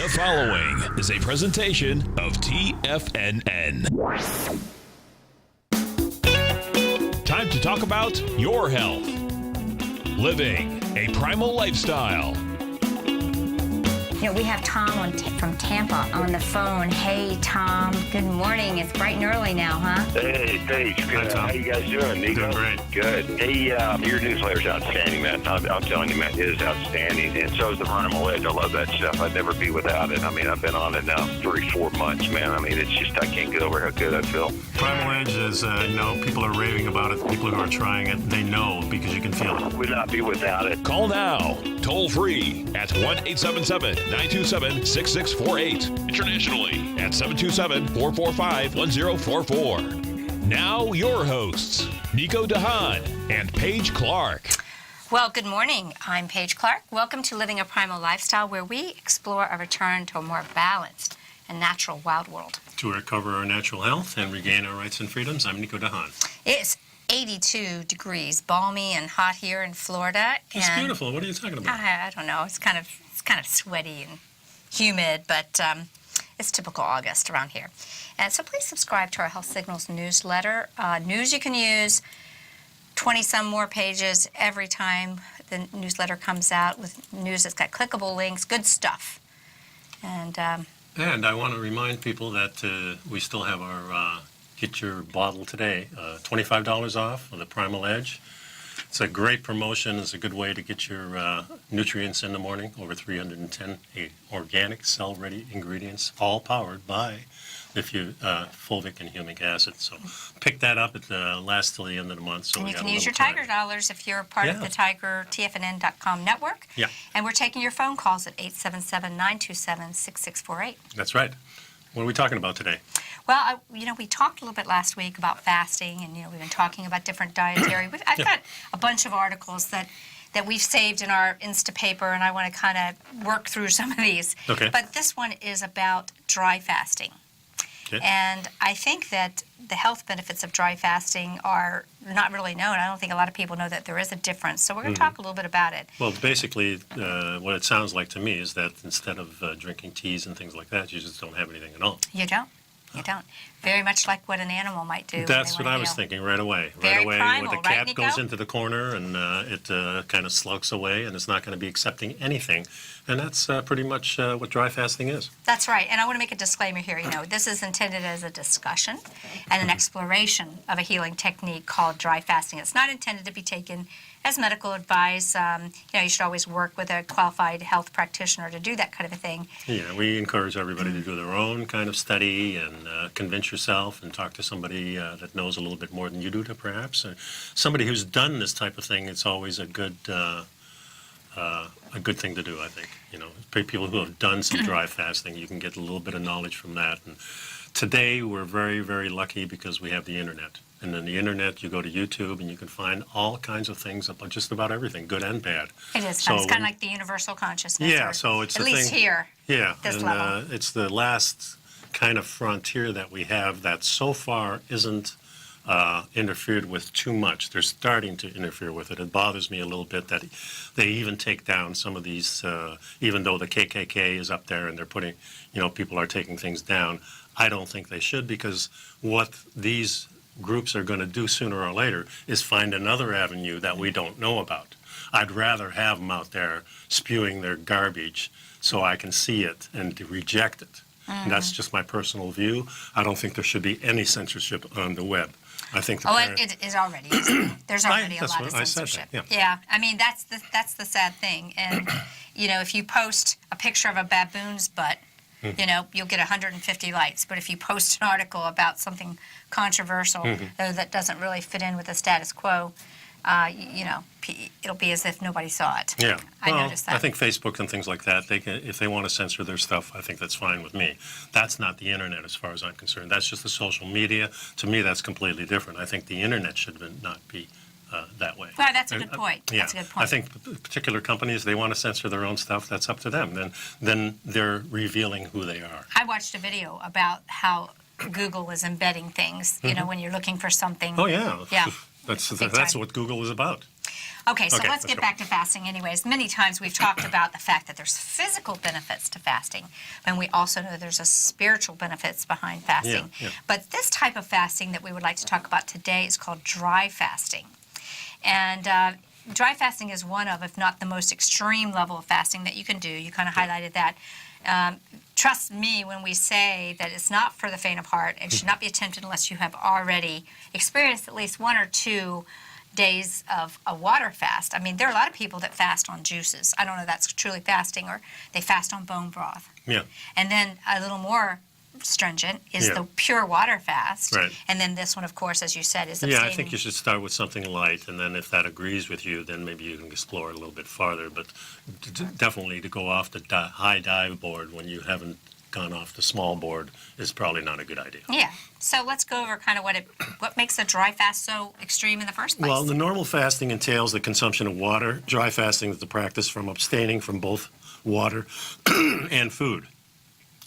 The following is a presentation of TFNN. Time to talk about your health. Living a primal lifestyle. You know, we have Tom from Tampa on the phone. Hey, Tom. Good morning. It's bright and early now, huh? Hey, Paige. Good. How you guys doing, Nico? Doing great. Good. Hey, your newsletter's outstanding, man. I'm telling you, man, it is outstanding. And so is the Primal Edge. I love that stuff. I'd never be without it. I mean, I've been on it now 3-4 months, man. I mean, it's just, I can't get over how good I feel. Primal Edge is, people are raving about it. People who are trying it, they know because you can feel it. Would not be without it. Call now, toll free at 1-877-927-6648. Internationally at 727-445-1044. Now your hosts, Nico Paige and Paige Clark. Well, good morning. I'm Paige Clark. Welcome to Living a Primal Lifestyle, where we explore a return to a more balanced and natural wild world. To recover our natural health and regain our rights and freedoms, I'm Nico Paige. It's 82 degrees, balmy and hot here in Florida. It's beautiful. What are you talking about? I don't know. It's kind of sweaty and humid, but it's typical August around here. And so please subscribe to our Health Signals newsletter. News you can use, 20-some more pages every time the newsletter comes out with news that's got clickable links, good stuff. And I want to remind people that we still have our Get Your Bottle Today, $25 off of the Primal Edge. It's a great promotion. It's a good way to get your nutrients in the morning. Over 310 organic, cell-ready ingredients, all powered by fulvic and humic acid. So pick that up. It lasts till the end of the month. So and you can use your Tiger dollars if you're part of the Tiger TFNN.com network. Yeah. And we're taking your phone calls at 877-927-6648. That's right. What are we talking about today? Well, we talked a little bit last week about fasting, and, we've been talking about different dietary. I've got a bunch of articles that we've saved in our Instapaper, and I want to kind of work through some of these. Okay. But this one is about dry fasting. Okay. And I think that the health benefits of dry fasting are not really known. I don't think a lot of people know that there is a difference. So we're going to talk a little bit about it. Well, basically, what it sounds like to me is that instead of drinking teas and things like that, you just don't have anything at all. You don't. You don't. Very much like what an animal might do. That's what I was thinking right away. Very right away, primal, when the cat right, Nico? goes into the corner and it kind of slunks away and it's not going to be accepting anything. And that's pretty much what dry fasting is. That's right. And I want to make a disclaimer here. This is intended as a discussion and an exploration of a healing technique called dry fasting. It's not intended to be taken as medical advice. You should always work with a qualified health practitioner to do that kind of a thing. Yeah, we encourage everybody to do their own kind of study and convince yourself and talk to somebody that knows a little bit more than you do, perhaps. Somebody who's done this type of thing, it's always a good thing to do, I think. People who have done some dry fasting, you can get a little bit of knowledge from that. And today, we're very, very lucky because we have the internet. And on the internet, you go to YouTube and you can find all kinds of things about just about everything, good and bad. It is fun. It's kind of like the universal consciousness. Yeah, so it's at least here. Yeah, this and level. It's the last kind of frontier that we have that so far isn't interfered with too much. They're starting to interfere with it. It bothers me a little bit that they even take down some of these, even though the KKK is up there and they're putting, people are taking things down. I don't think they should, because what these groups are going to do sooner or later is find another avenue that we don't know about. I'd rather have them out there spewing their garbage so I can see it and reject it. And that's just my personal view. I don't think there should be any censorship on the web. I think it is already. There's already a lot of censorship. Yeah. I mean, that's the sad thing. And if you post a picture of a baboon's butt, you'll get 150 likes. But if you post an article about something controversial, though that doesn't really fit in with the status quo, it'll be as if nobody saw it. Yeah. I noticed that. I think Facebook and things like that, if they want to censor their stuff, I think that's fine with me. That's not the internet as far as I'm concerned. That's just the social media. To me, that's completely different. I think the internet should not be that way. Well, that's a good point. Yeah. That's a good point. I think particular companies, they want to censor their own stuff. That's up to them. Then they're revealing who they are. I watched a video about how Google is embedding things, when you're looking for something. Oh, yeah. Yeah. That's Big time. what Google is about. Okay, so let's get back to fasting anyways. Many times we've talked about the fact that there's physical benefits to fasting, and we also know there's a spiritual benefits behind fasting. Yeah. But this type of fasting that we would like to talk about today is called dry fasting. And dry fasting is one of, if not the most extreme level of fasting that you can do. You kind of highlighted that. Trust me when we say that it's not for the faint of heart and should not be attempted unless you have already experienced at least 1 or 2 days of a water fast. I mean, there are a lot of people that fast on juices. I don't know if that's truly fasting, or they fast on bone broth. Yeah. And then a little more stringent is the pure water fast. Right. And then this one, of course, as you said, is abstaining. Yeah, I think you should start with something light, and then if that agrees with you, then maybe you can explore it a little bit farther. But definitely to go off the high dive board when you haven't gone off the small board is probably not a good idea. Yeah. So let's go over kind of what makes a dry fast so extreme in the first place. Well, the normal fasting entails the consumption of water. Dry fasting is the practice from abstaining from both water and food.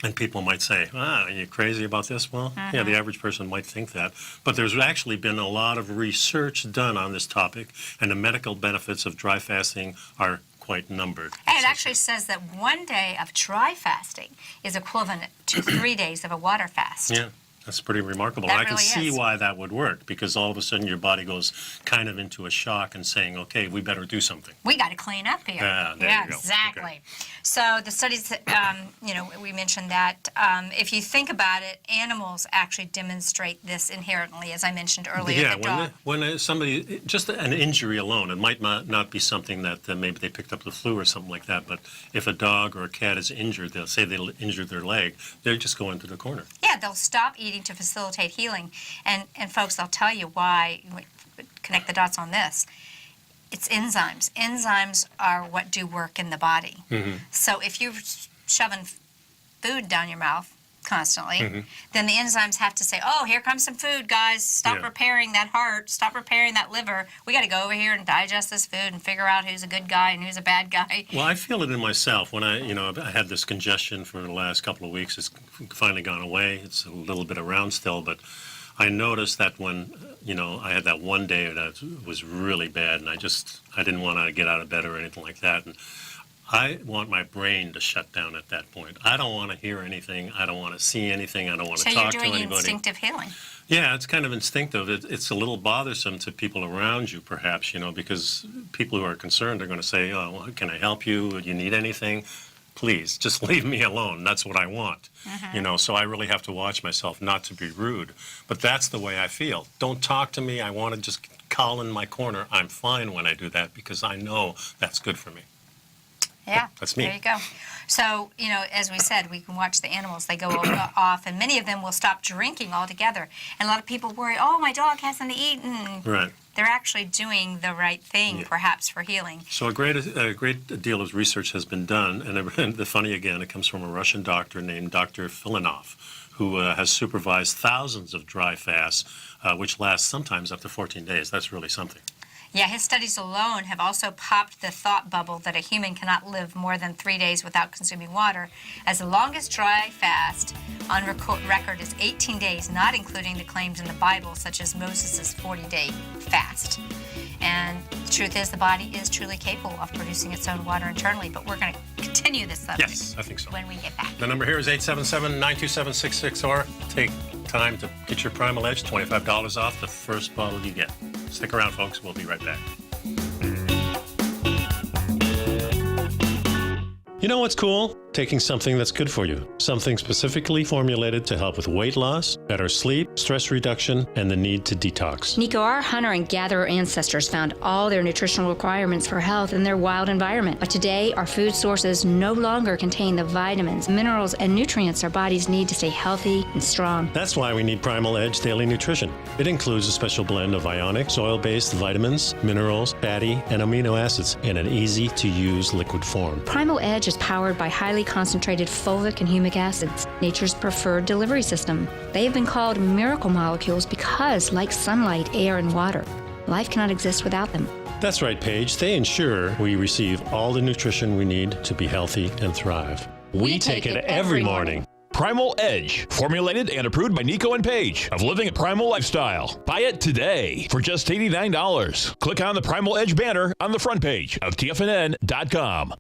And people might say, are you crazy about this? Well, yeah, the average person might think that. But there's actually been a lot of research done on this topic, and the medical benefits of dry fasting are quite numbered. And it actually says that 1 day of dry fasting is equivalent to 3 days of a water fast. Yeah. That's pretty remarkable. That I can really see is. why that would work, because all of a sudden your body goes kind of into a shock and saying, okay, we better do something. We got to clean up here. There you go. Exactly. Okay. So the studies, we mentioned that if you think about it, animals actually demonstrate this inherently, as I mentioned earlier. Yeah, the dog. when somebody, just an injury alone, it might not be something that maybe they picked up the flu or something like that, but if a dog or a cat is injured, they'll injure their leg, they just go into the corner. Yeah, they'll stop eating to facilitate healing. And folks, they'll tell you why, connect the dots on this. It's enzymes. Enzymes are what do work in the body. So if you're shoving food down your mouth constantly, then the enzymes have to say, oh, here comes some food, guys. Stop repairing that heart. Stop repairing that liver. We got to go over here and digest this food and figure out who's a good guy and who's a bad guy. Well, I feel it in myself. When I had this congestion for the last couple of weeks. It's finally gone away. It's a little bit around still, but I noticed that when, I had that one day that was really bad, and I didn't want to get out of bed or anything like that. And I want my brain to shut down at that point. I don't want to hear anything. I don't want to see anything. I don't want to talk to anybody. So you're doing instinctive healing. Yeah, it's kind of instinctive. It's a little bothersome to people around you, perhaps, because people who are concerned are going to say, oh, well, can I help you? Do you need anything? Please, just leave me alone. That's what I want. So I really have to watch myself not to be rude. But that's the way I feel. Don't talk to me. I want to just cowl in my corner. I'm fine when I do that because I know that's good for me. Yeah, that's me. There you go. So, as we said, we can watch the animals. They go off, and many of them will stop drinking altogether. And a lot of people worry, oh, my dog hasn't eaten. Right. They're actually doing the right thing, perhaps, for healing. So a great deal of research has been done. And the funny, again, it comes from a Russian doctor named Dr. Filanov, who has supervised thousands of dry fasts, which last sometimes up to 14 days. That's really something. Yeah, his studies alone have also popped the thought bubble that a human cannot live more than 3 days without consuming water, as the longest dry fast on record is 18 days, not including the claims in the Bible, such as Moses' 40-day fast. And the truth is, the body is truly capable of producing its own water internally, but we're going to continue this subject. Yes, I think so. When we get back. The number here is 877-927-6664. Take time to get your Primal Edge, $25 off the first bottle you get. Stick around, folks. We'll be right back. You know what's cool? Taking something that's good for you. Something specifically formulated to help with weight loss, better sleep, stress reduction, and the need to detox. Nico, our hunter and gatherer ancestors found all their nutritional requirements for health in their wild environment. But today, our food sources no longer contain the vitamins, minerals, and nutrients our bodies need to stay healthy and strong. That's why we need Primal Edge Daily Nutrition. It includes a special blend of ionic, soil-based vitamins, minerals, fatty, and amino acids in an easy-to-use liquid form. Primal Edge is powered by highly concentrated fulvic and humic acids, nature's preferred delivery system. They have been called miracle molecules because, like sunlight, air, and water, life cannot exist without them. That's right, Paige. They ensure we receive all the nutrition we need to be healthy and thrive. We take it every morning. Primal Edge, formulated and approved by Nico and Paige of Living a Primal Lifestyle. Buy it today for just $89. Click on the Primal Edge banner on the front page of TFNN.com.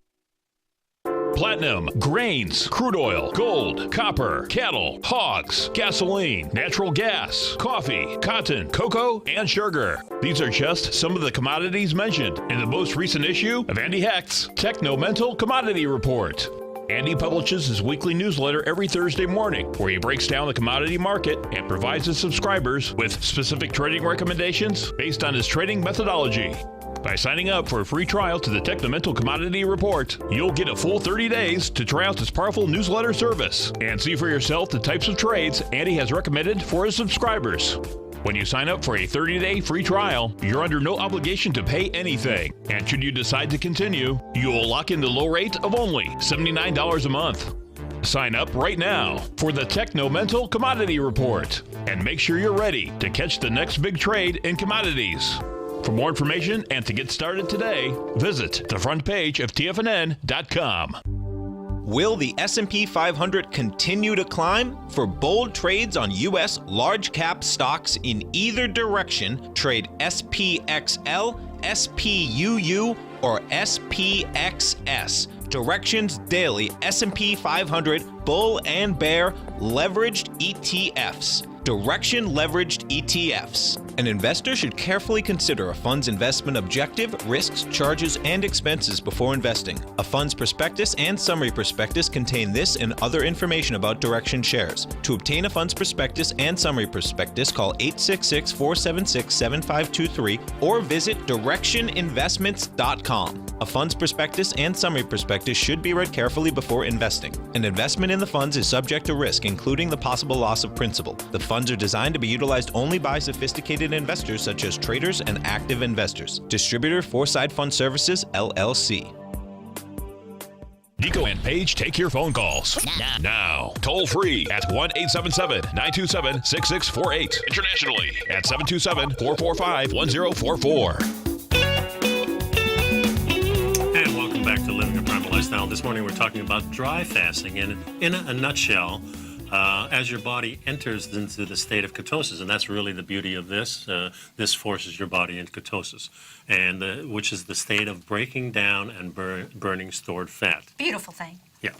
Platinum, grains, crude oil, gold, copper, cattle, hogs, gasoline, natural gas, coffee, cotton, cocoa, and sugar. These are just some of the commodities mentioned in the most recent issue of Andy Hecht's Techno-Mental Commodity Report. Andy publishes his weekly newsletter every Thursday morning, where he breaks down the commodity market and provides his subscribers with specific trading recommendations based on his trading methodology. By signing up for a free trial to the Techno-Mental Commodity Report, you'll get a full 30 days to try out this powerful newsletter service and see for yourself the types of trades Andy has recommended for his subscribers. When you sign up for a 30-day free trial, you're under no obligation to pay anything. And should you decide to continue, you will lock in the low rate of only $79 a month. Sign up right now for the Techno-Mental Commodity Report and make sure you're ready to catch the next big trade in commodities. For more information and to get started today, visit the front page of TFNN.com. Will the S&P 500 continue to climb? For bold trades on U.S. large-cap stocks in either direction, trade SPXL, SPUU, or SPXS. Directions Daily S&P 500 Bull and Bear Leveraged ETFs. Direction Leveraged ETFs. An investor should carefully consider a fund's investment objective, risks, charges, and expenses before investing. A fund's prospectus and summary prospectus contain this and other information about Direction shares. To obtain a fund's prospectus and summary prospectus, call 866-476-7523 or visit directioninvestments.com. A fund's prospectus and summary prospectus should be read carefully before investing. An investment in the funds is subject to risk, including the possible loss of principal. The funds are designed to be utilized only by sophisticated investors such as traders and active investors. Distributor Foreside Fund Services, LLC. Nico and Paige take your phone calls now. Toll free at 1-877-927-6648. Internationally at 727-445-1044. And welcome back to Living a Primal Lifestyle. This morning we're talking about dry fasting. And in a nutshell, as your body enters into the state of ketosis, and that's really the beauty of this. This forces your body into ketosis, and which is the state of breaking down and burning stored fat. Beautiful thing. Yeah.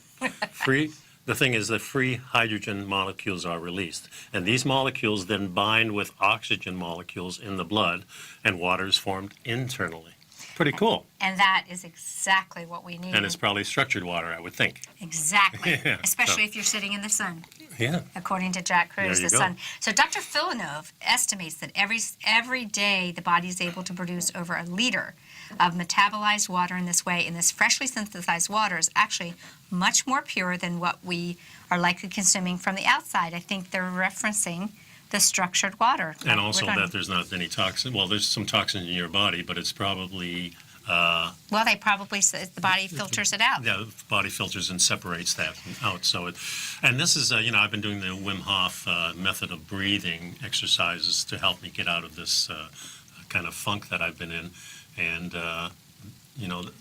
The thing is that free hydrogen molecules are released, and these molecules then bind with oxygen molecules in the blood, and water is formed internally. Pretty cool. And that is exactly what we need. And it's probably structured water, I would think. Exactly. Yeah, especially if you're sitting in the sun. Yeah. According to Jack Cruz, the sun. So Dr. Villeneuve estimates that every day the body is able to produce over 1 liter of metabolized water in this way, and this freshly synthesized water is actually much more pure than what we are likely consuming from the outside. I think they're referencing the structured water. And also that there's not any toxin. Well, there's some toxins in your body, but it's probably... well, the body filters it out. Yeah, the body filters and separates that out. So, and this is, I've been doing the Wim Hof method of breathing exercises to help me get out of this kind of funk that I've been in. And,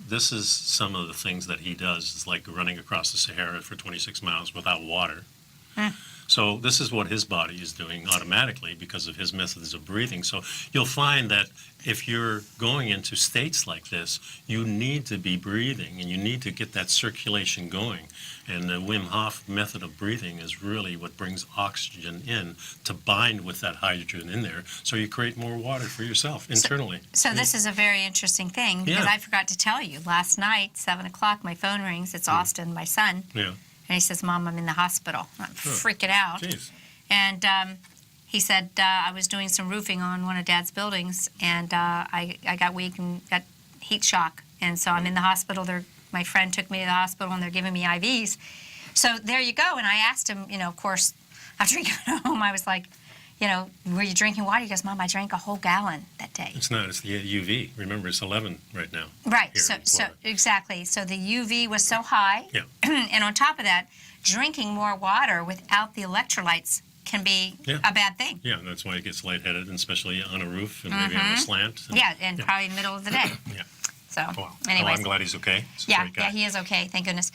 this is some of the things that he does. It's like running across the Sahara for 26 miles without water. So this is what his body is doing automatically because of his methods of breathing. So you'll find that if you're going into states like this, you need to be breathing and you need to get that circulation going. And the Wim Hof method of breathing is really what brings oxygen in to bind with that hydrogen in there, so you create more water for yourself internally. So this is a very interesting thing, because I forgot to tell you. Last night, 7 o'clock, my phone rings. It's Austin, my son. Yeah. And he says, Mom, I'm in the hospital. I'm freaking out. Jeez. And he said, I was doing some roofing on one of Dad's buildings, and I got weak and got heat shock. And so I'm in the hospital. My friend took me to the hospital, and they're giving me IVs. So there you go. And I asked him, of course, after he got home, I was like, were you drinking water? He goes, Mom, I drank a whole gallon that day. It's not. It's the UV. Remember, it's 11 right now. Right. So exactly. So the UV was so high. Yeah. And on top of that, drinking more water without the electrolytes can be a bad thing. Yeah, that's why it gets lightheaded, and especially on a roof and maybe on a slant. And probably middle of the day. Yeah. So, Wow. anyways. Well, I'm glad he's okay. Yeah, he is okay. Thank goodness.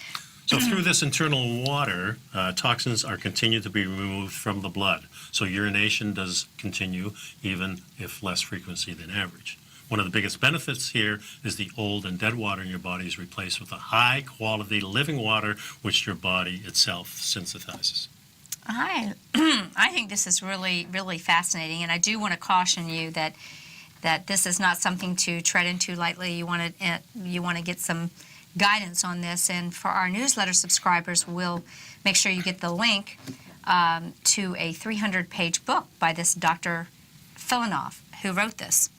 So through this internal water, toxins are continued to be removed from the blood. So urination does continue, even if less frequency than average. One of the biggest benefits here is the old and dead water in your body is replaced with a high-quality living water, which your body itself synthesizes. I think this is really, really fascinating, and I do want to caution you that this is not something to tread into lightly. You want to get some guidance on this, and for our newsletter subscribers, we'll make sure you get the link to a 300-page book by this Dr. Filanoff, who wrote this.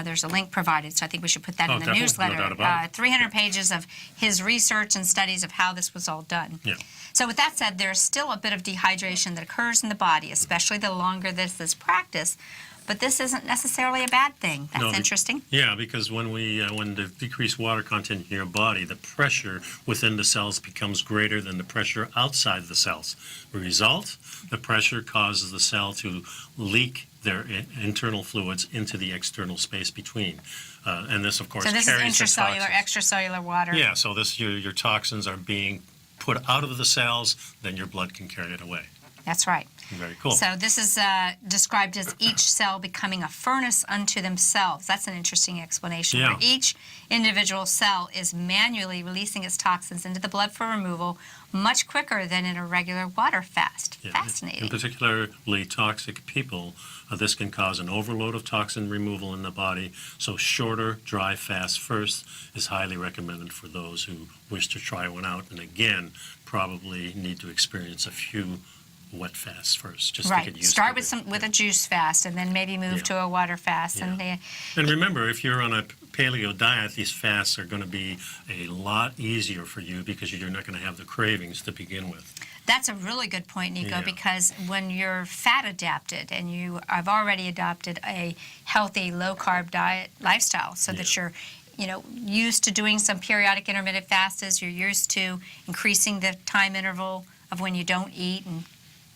There's a link provided, so I think we should put that in the newsletter. No doubt about it. 300 pages of his research and studies of how this was all done. Yeah. So with that said, there's still a bit of dehydration that occurs in the body, especially the longer this is practiced. But this isn't necessarily a bad thing. That's interesting. Yeah, because when the decreased water content in your body, the pressure within the cells becomes greater than the pressure outside the cells. The result, the pressure causes the cell to leak their internal fluids into the external space between. And this, of course, So this carries is the intracellular, toxins. extracellular water. Yeah, so your toxins are being put out of the cells, then your blood can carry it away. That's right. Very cool. So this is described as each cell becoming a furnace unto themselves. That's an interesting explanation. Yeah. Where each individual cell is manually releasing its toxins into the blood for removal much quicker than in a regular water fast. Yeah. Fascinating. In particularly toxic people, this can cause an overload of toxin removal in the body, so shorter, dry fast first is highly recommended for those who wish to try one out, and again, probably need to experience a few wet fasts first, just to get used Start to it. with a juice fast, and then maybe move to a water fast. Yeah. And And remember, if you're on a paleo diet, these fasts are going to be a lot easier for you because you're not going to have the cravings to begin with. that's a really good point, Nico, Yeah. because when you're fat adapted and you have already adopted a healthy, low-carb diet lifestyle so that you're used to doing some periodic intermittent fasts, you're used to increasing the time interval of when you don't eat and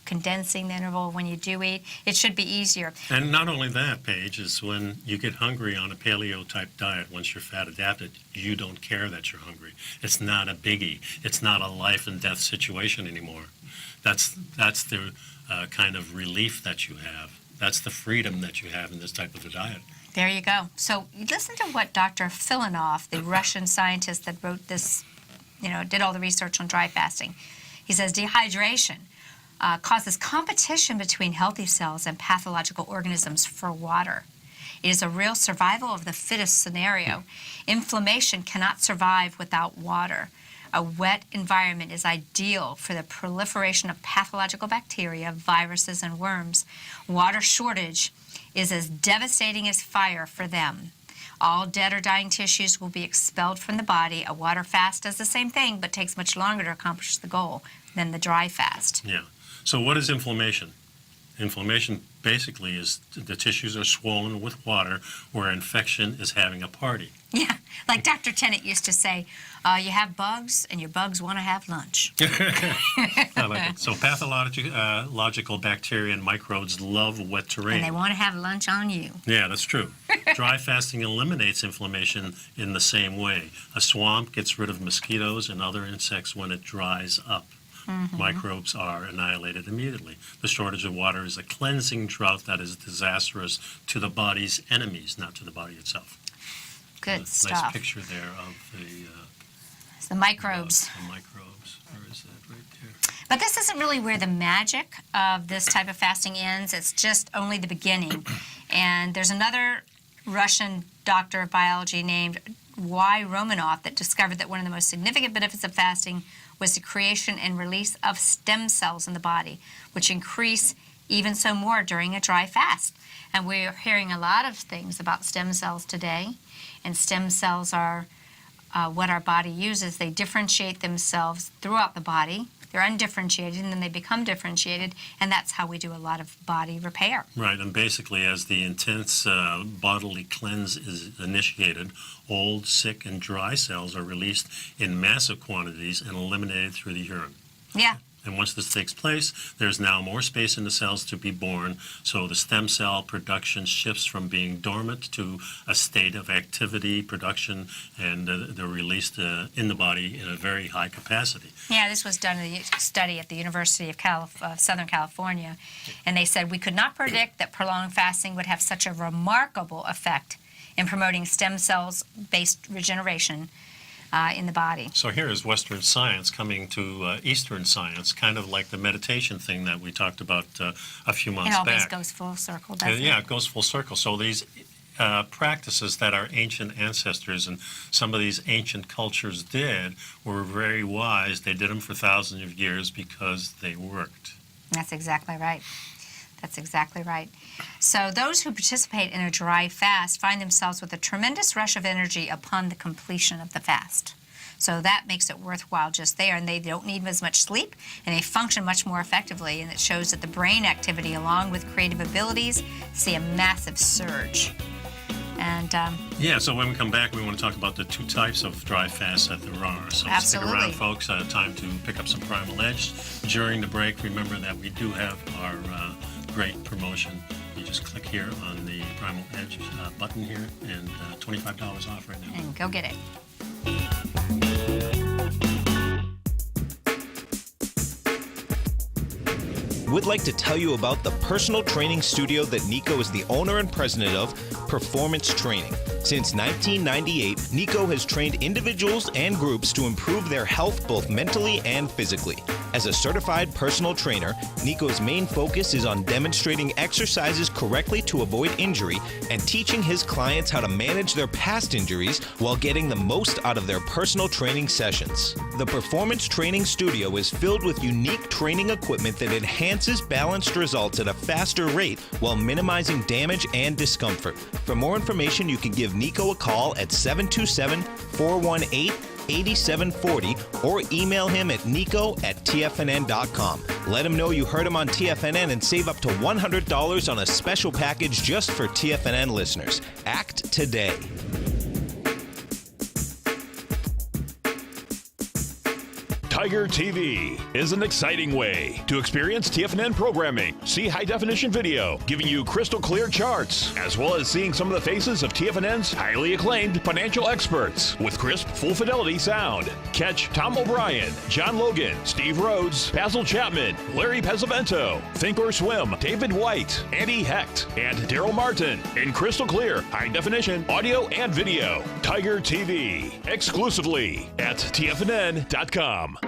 condensing the interval when you do eat, it should be easier. And not only that, Paige, is when you get hungry on a paleo-type diet, once you're fat adapted, you don't care that you're hungry. It's not a biggie. It's not a life and death situation anymore. That's the kind of relief that you have. That's the freedom that you have in this type of a diet. There you go. So listen to what Dr. Filanoff, the Russian scientist that wrote this, did all the research on dry fasting. He says dehydration causes competition between healthy cells and pathological organisms for water. It is a real survival of the fittest scenario. Inflammation cannot survive without water. A wet environment is ideal for the proliferation of pathological bacteria, viruses, and worms. Water shortage is as devastating as fire for them. All dead or dying tissues will be expelled from the body. A water fast does the same thing, but takes much longer to accomplish the goal than the dry fast. Yeah. So what is inflammation? Inflammation basically is the tissues are swollen with water where infection is having a party. Yeah, like Dr. Tennant used to say, you have bugs and your bugs want to have lunch. I like it. So pathological bacteria and microbes love wet terrain. And they want to have lunch on you. Yeah, that's true. Dry fasting eliminates inflammation in the same way. A swamp gets rid of mosquitoes and other insects when it dries up. Microbes are annihilated immediately. The shortage of water is a cleansing drought that is disastrous to the body's enemies, not to the body itself. Good Nice stuff. picture there of the It's the microbes. microbes. Where is that? Right there. But this isn't really where the magic of this type of fasting ends. It's just only the beginning. And there's another Russian doctor of biology named Y. Romanoff that discovered that one of the most significant benefits of fasting was the creation and release of stem cells in the body, which increase even so more during a dry fast. And we're hearing a lot of things about stem cells today. And stem cells are what our body uses. They differentiate themselves throughout the body. They're undifferentiated, and then they become differentiated, and that's how we do a lot of body repair. Right, and basically as the intense bodily cleanse is initiated, old, sick, and dry cells are released in massive quantities and eliminated through the urine. Yeah, And once this takes place, there's now more space in the cells to be born. So the stem cell production shifts from being dormant to a state of activity, production, and they're released in the body in a very high capacity. Yeah, this was done in a study at the University of Southern California, and they said we could not predict that prolonged fasting would have such a remarkable effect in promoting stem cells-based regeneration in the body. So here is Western science coming to Eastern science, kind of like the meditation thing that we talked about a few months back. It always goes full circle, doesn't it? Yeah, it goes full circle. So these practices that our ancient ancestors and some of these ancient cultures did were very wise. They did them for thousands of years because they worked. That's exactly right. That's exactly right. So those who participate in a dry fast find themselves with a tremendous rush of energy upon the completion of the fast. So that makes it worthwhile just there, and they don't need as much sleep, and they function much more effectively, and it shows that the brain activity along with creative abilities see a massive surge. And yeah, so when we come back, we want to talk about the two types of dry fasts that there are. So absolutely. Stick around, folks. Time to pick up some Primal Edge. During the break, remember that we do have our great promotion. You just click here on the Primal Edge button here, and $25 off right now. And go get it. We'd like to tell you about the personal training studio that Nico is the owner and president of, Performance Training. Since 1998, Nico has trained individuals and groups to improve their health both mentally and physically. As a certified personal trainer, Nico's main focus is on demonstrating exercises correctly to avoid injury and teaching his clients how to manage their past injuries while getting the most out of their personal training sessions. The Performance Training Studio is filled with unique training equipment that enhances balanced results at a faster rate while minimizing damage and discomfort. For more information, you can give Nico a call at 727-418-8740 or email him at nico@tfnn.com. Let him know you heard him on TFNN and save up to $100 on a special package just for TFNN listeners. Act today. Tiger TV is an exciting way to experience TFNN programming. See high-definition video, giving you crystal clear charts, as well as seeing some of the faces of TFNN's highly acclaimed financial experts with crisp, full-fidelity sound. Catch Tom O'Brien, John Logan, Steve Rhodes, Basil Chapman, Larry Pesavento, Think or Swim, David White, Andy Hecht, and Daryl Martin in crystal clear, high-definition audio and video. Tiger TV, exclusively at TFNN.com.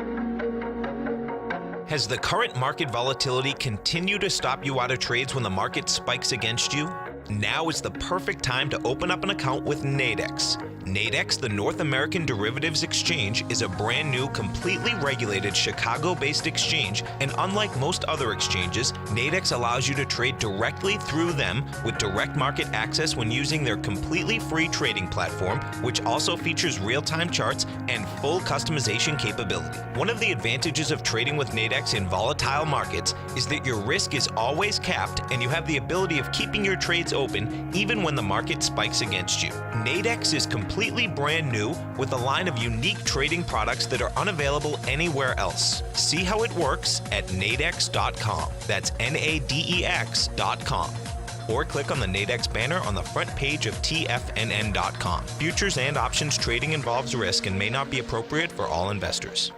Has the current market volatility continued to stop you out of trades when the market spikes against you? Now is the perfect time to open up an account with Nadex. Nadex, the North American Derivatives Exchange, is a brand new, completely regulated Chicago-based exchange, and unlike most other exchanges, Nadex allows you to trade directly through them with direct market access when using their completely free trading platform, which also features real-time charts and full customization capability. One of the advantages of trading with Nadex in volatile markets is that your risk is always capped and you have the ability of keeping your trades open even when the market spikes against you. Nadex is completely brand new with a line of unique trading products that are unavailable anywhere else. See how it works at nadex.com. That's NADEX.com. Or click on the Nadex banner on the front page of TFNN.com. Futures and options trading involves risk and may not be appropriate for all investors.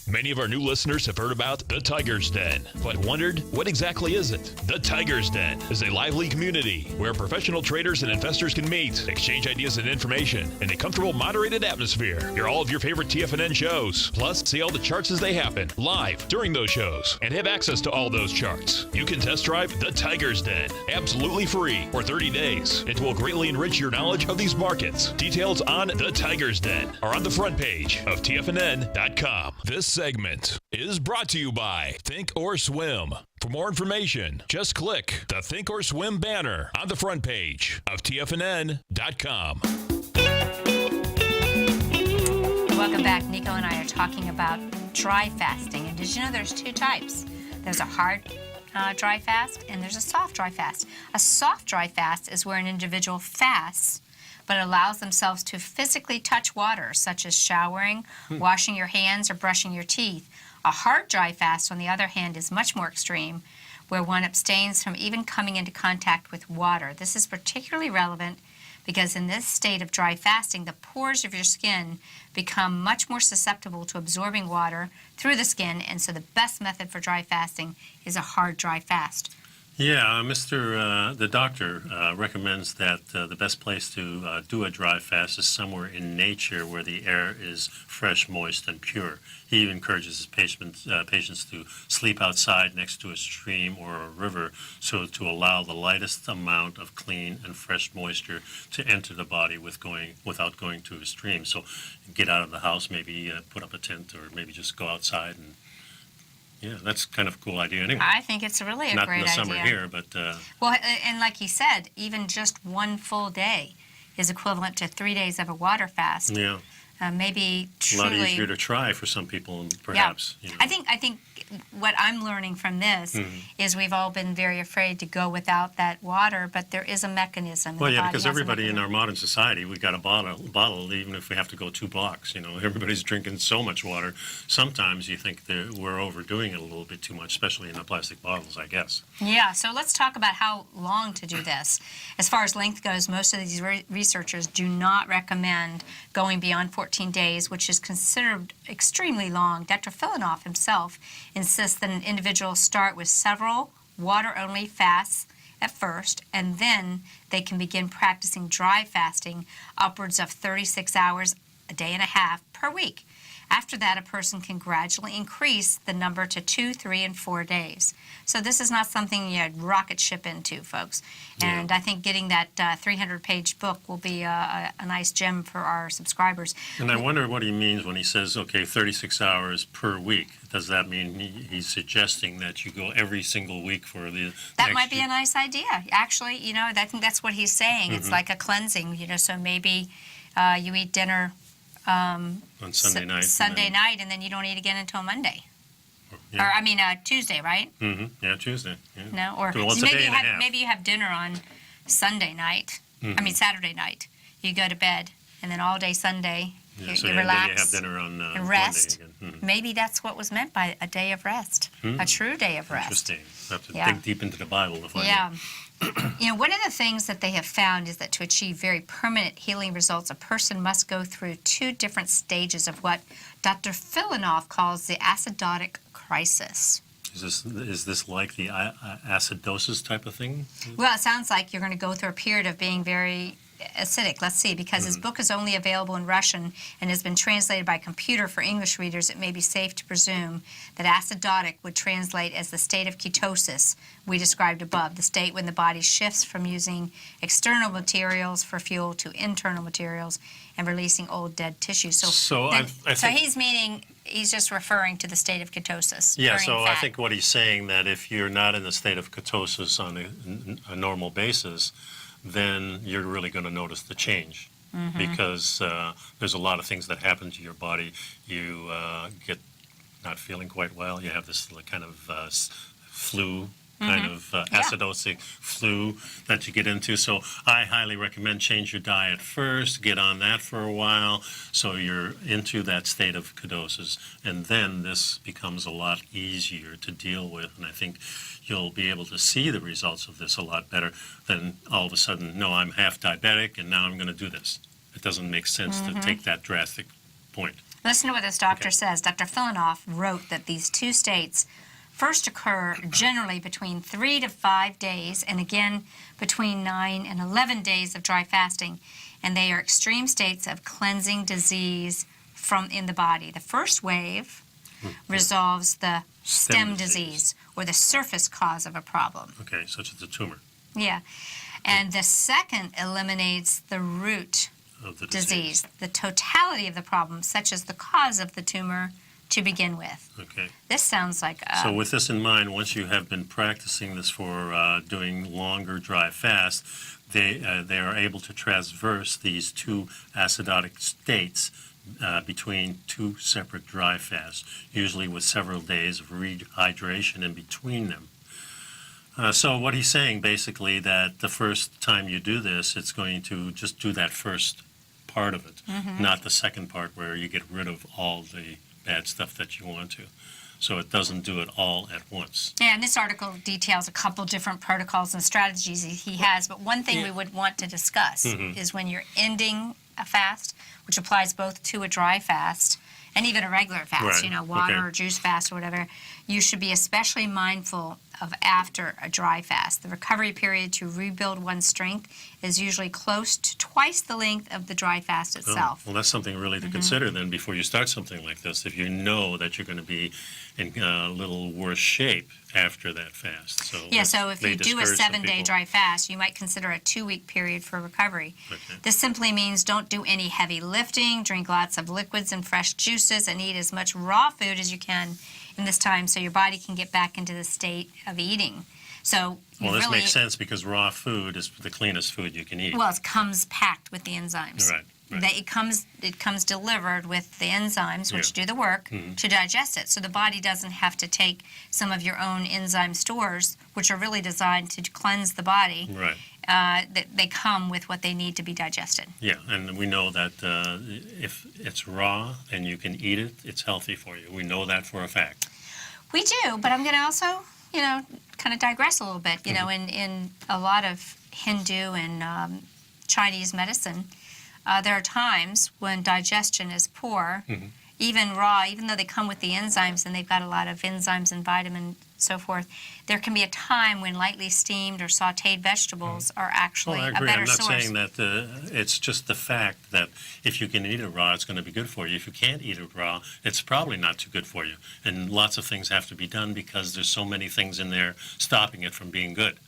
Many of our new listeners have heard about the Tiger's Den, but wondered, what exactly is it? The Tiger's Den is a lively community where professional traders and investors can meet, exchange ideas and information in a comfortable, moderated atmosphere. Hear all of your favorite TFNN shows, plus see all the charts as they happen, live during those shows, and have access to all those charts. You can test drive the Tiger's Den, absolutely free, for 30 days. It will greatly enrich your knowledge of these markets. Details on the Tiger's Den are on the front page of TFNN.com. This segment is brought to you by Think or Swim. For more information, just click the Think or Swim banner on the front page of TFNN.com. Welcome back. Nico and I are talking about dry fasting. And did you know there's two types? There's a hard dry fast and there's a soft dry fast. A soft dry fast is where an individual fasts but allows themselves to physically touch water, such as showering, washing your hands, or brushing your teeth, A hard dry fast, on the other hand, is much more extreme, where one abstains from even coming into contact with water. This is particularly relevant because in this state of dry fasting, the pores of your skin become much more susceptible to absorbing water through the skin, and so the best method for dry fasting is a hard dry fast. Yeah, the doctor recommends that the best place to do a dry fast is somewhere in nature where the air is fresh, moist, and pure. He even encourages his patients to sleep outside next to a stream or a river so to allow the lightest amount of clean and fresh moisture to enter the body without going to a stream. So get out of the house, maybe put up a tent, or maybe just go outside and yeah, that's kind of a cool idea anyway. I think it's really a Not great idea. Not in the summer here, but... Well, and like he said, even just one full day is equivalent to 3 days of a water fast. Yeah. Maybe truly... A lot easier to try for some people, perhaps. Yeah. You know. I think what I'm learning from this is we've all been very afraid to go without that water, but there is a mechanism. Well, yeah, because everybody in our modern society, we've got a bottle, even if we have to go 2 blocks. You know, everybody's drinking so much water. Sometimes you think that we're overdoing it a little bit too much, especially in the plastic bottles, I guess. Yeah, so let's talk about how long to do this. As far as length goes, most of these researchers do not recommend going beyond 14 days, which is considered extremely long. Dr. Filanoff himself insists that an individual start with several water-only fasts at first, and then they can begin practicing dry fasting upwards of 36 hours, a day and a half per week. After that, a person can gradually increase the number to 2, 3, and 4 days. So this is not something you rocket ship into, folks. And I think getting that 300-page book will be a nice gem for our subscribers. And I wonder what he means when he says, okay, 36 hours per week. Does that mean he's suggesting that you go every single week for the That might be a nice idea. Actually, you know, I think that's what he's saying. It's like a cleansing, you know, so maybe you eat dinner on Sunday night. Sunday night, and then you don't eat again until Monday. Yeah. Or, I mean, Tuesday, right? Yeah, Tuesday. Yeah. No, or well, it's so a day and a half. maybe you have dinner on Sunday night. I mean, Saturday night. You go to bed, and then all day Sunday, Yeah, you so relax then you have dinner on and rest. Monday again. Maybe that's what was meant by a day of rest, a true day of rest. Interesting. Have to Yeah. dig deep into the Bible to find Yeah. out. You know, one of the things that they have found is that to achieve very permanent healing results, a person must go through 2 different stages of what Dr. Filanoff calls the acidotic crisis. Is this like the acidosis type of thing? Well, it sounds like you're going to go through a period of being very acidic. Let's see, because his book is only available in Russian and has been translated by computer for English readers, it may be safe to presume that acidotic would translate as the state of ketosis we described above, the state when the body shifts from using external materials for fuel to internal materials and releasing old dead tissue. So he's just referring to the state of ketosis. Yeah, burning so fat. I think what he's saying that if you're not in the state of ketosis on a normal basis, then you're really going to notice the change because there's a lot of things that happen to your body. You get not feeling quite well. You have this kind of flu, kind of acidotic flu that you get into. So I highly recommend change your diet first, get on that for a while so you're into that state of ketosis, and then this becomes a lot easier to deal with, and I think you'll be able to see the results of this a lot better than all of a sudden, no, I'm half diabetic and now I'm going to do this. It doesn't make sense to take that drastic point. Listen to what this doctor says. Dr. Filanoff wrote that these 2 states first occur generally between 3 to 5 days, and again between 9 and 11 days of dry fasting, and they are extreme states of cleansing disease from in the body. The first wave resolves the stem disease, or the surface cause of a problem. Okay, such as the tumor. Yeah. And the second eliminates the root Of the disease, the totality of the problem, such as the cause of the tumor to begin with. Okay. This sounds like So with this in mind, once you have been practicing this for doing longer dry fasts, they are able to traverse these 2 acidotic states between 2 separate dry fasts, usually with several days of rehydration in between them. So what he's saying basically that the first time you do this, it's going to just do that first part of it, not the second part where you get rid of all the bad stuff that you want to. so it doesn't do it all at once. Yeah, and this article details a couple different protocols and strategies he has, but one thing we would want to discuss is when you're ending a fast, which applies both to a dry fast and even a regular fast, water or juice fast or whatever, you should be especially mindful of after a dry fast. The recovery period to rebuild one's strength is usually close to twice the length of the dry fast itself. Well, that's something really to consider then before you start something like this, if you know that you're going to be in a little worse shape after that fast. So so if you do a 7-day dry fast, you might consider a 2-week period for recovery. Okay. This simply means don't do any heavy lifting, drink lots of liquids and fresh juices, and eat as much raw food as you can in this time so your body can get back into the state of eating. So this makes sense because raw food is the cleanest food you can eat. Well, it comes packed with the enzymes. Right. It comes delivered with the enzymes, which do the work, to digest it. So the body doesn't have to take some of your own enzyme stores, which are really designed to cleanse the body. Right. They come with what they need to be digested. Yeah, and we know that if it's raw and you can eat it, it's healthy for you. We know that for a fact. We do, but I'm going to also, kind of digress a little bit. In a lot of Hindu and Chinese medicine, there are times when digestion is poor, even raw, even though they come with the enzymes and they've got a lot of enzymes and vitamins, so forth, there can be a time when lightly steamed or sautéed vegetables are actually I agree. a better I'm not source. saying that it's just the fact that if you can eat it raw, it's going to be good for you. If you can't eat it raw, it's probably not too good for you. And lots of things have to be done because there's so many things in there stopping it from being good.